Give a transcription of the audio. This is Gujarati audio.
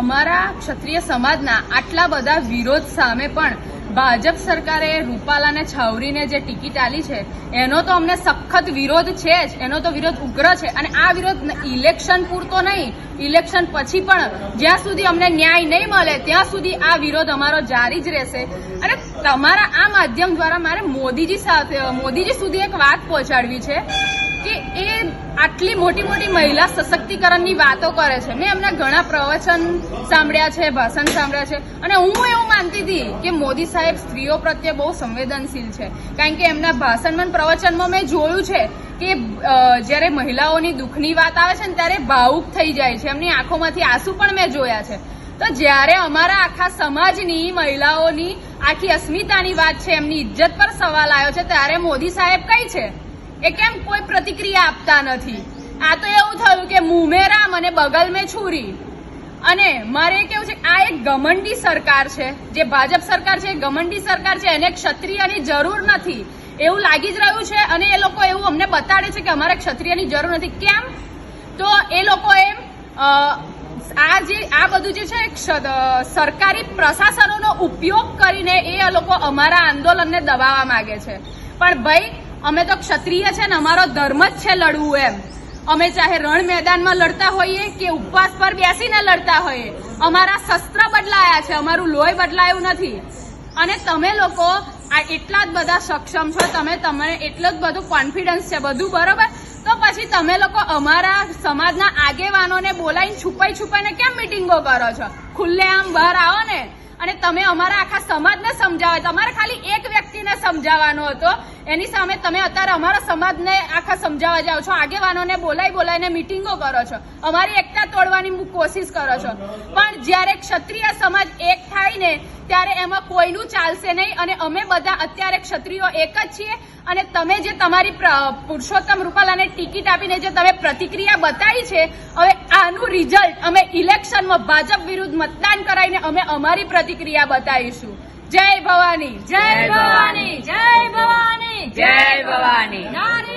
અમારા ક્ષત્રિય સમાજના આટલા બધા વિરોધ સામે પણ ભાજપ સરકારે રૂપાલાને છાવરીને જે ટિકિટ આલી છે એનો તો અમને સખત વિરોધ છે જ, એનો તો વિરોધ ઉગ્ર છે. અને આ વિરોધ ઇલેક્શન પૂરતો નહીં, ઇલેક્શન પછી પણ જ્યાં સુધી અમને ન્યાય નહીં મળે ત્યાં સુધી આ વિરોધ અમારો જારી જ રહેશે. અને તમારા આ માધ્યમ દ્વારા મારે મોદીજી સુધી એક વાત પહોંચાડવી છે કે એ આટલી મોટી મોટી મહિલા સશક્તિકરણની વાતો કરે છે. મેં એમના ઘણા પ્રવચન સાંભળ્યા છે, ભાષણ સાંભળ્યા છે, અને હું એવું માનતી હતી કે મોદી સાહેબ સ્ત્રીઓ પ્રત્યે બહુ સંવેદનશીલ છે. કારણ કે એમના ભાષણમાં પ્રવચનમાં મેં જોયું છે કે જ્યારે મહિલાઓની દુઃખની વાત આવે છે ને ત્યારે ભાવુક થઈ જાય છે, એમની આંખોમાંથી આંસુ પણ મેં જોયા છે. તો જ્યારે અમારા આખા સમાજની મહિલાઓની આખી અસ્મિતાની વાત છે, એમની ઇજ્જત પર સવાલ આવ્યો છે, ત્યારે મોદી સાહેબ કઈ છે એ કેમ કોઈ પ્રતિક્રિયા આપતા નથી? આ તો એવું થયું કે મુંહ મેં રામ અને બગલ મેં છુરી. અને મારે કેવું છે, આ એક ઘમંડી સરકાર છે, જે ભાજપ સરકાર છે એ ઘમંડી સરકાર છે. એને ક્ષત્રિયની જરૂર નથી એવું લાગી જ રહ્યું છે, અને એ લોકો એવું અમને બતાડે છે કે અમારે ક્ષત્રિયની જરૂર નથી. કેમ? તો એ લોકો એમ આ બધું જે છે સરકારી પ્રશાસનોનો ઉપયોગ કરીને એ લોકો અમારા આંદોલનને દબાવવા માંગે છે. પણ ભાઈ, અમે તો ક્ષત્રિય છે ને, અમારો ધર્મ જ છે લડવું. એમ અમે ચાહે રણ મેદાનમાં લડતા હોઈએ કે ઉપવાસ પર બેસીને લડતા હોઈએ, અમારા શસ્ત્ર બદલાયા છે, અમારું લોહી બદલાયું નથી. અને તમે લોકો આ એટલા જ બધા સક્ષમ છો, તમે એટલો જ બધું કોન્ફિડન્સ છે, બધું બરોબર, તો પછી તમે લોકો અમારા સમાજના આગેવાનોને બોલાવીને છુપાઈને કેમ મિટિંગો કરો છો? ખુલ્લેઆમ બહાર આવો ને અને તમે અમારા આખા સમાજને સમજાવો. તમારે ખાલી એક વ્યક્તિને સમજાવવાનો હતો, એની સામે તમે અત્યારે અમારા સમાજને આખા સમજાવવા જાઓ છો, આગેવાનોને બોલાવીને મિટિંગો કરો છો, અમારી એકતા તોડવાની કોશિશ કરો છો. પણ જ્યારે ક્ષત્રિય સમાજ એક થાય ને ત્યારે એમાં કોઈનું ચાલશે નહીં. અને અમે બધા અત્યારે ક્ષત્રિયો એક જ છીએ. અને તમે જે તમારી પુરુષોત્તમ રૂપાલાને ટિકિટ આપીને જે તમે પ્રતિક્રિયા બતાવી છે, હવે આનું રિઝલ્ટ અમે ઇલેક્શનમાં ભાજપ વિરુદ્ધ મતદાન કરાવીને અમે અમારી પ્રતિક્રિયા બતાવીશું. જય ભવાની, જય ભવાની, જય ભવાની, જય ભવાની.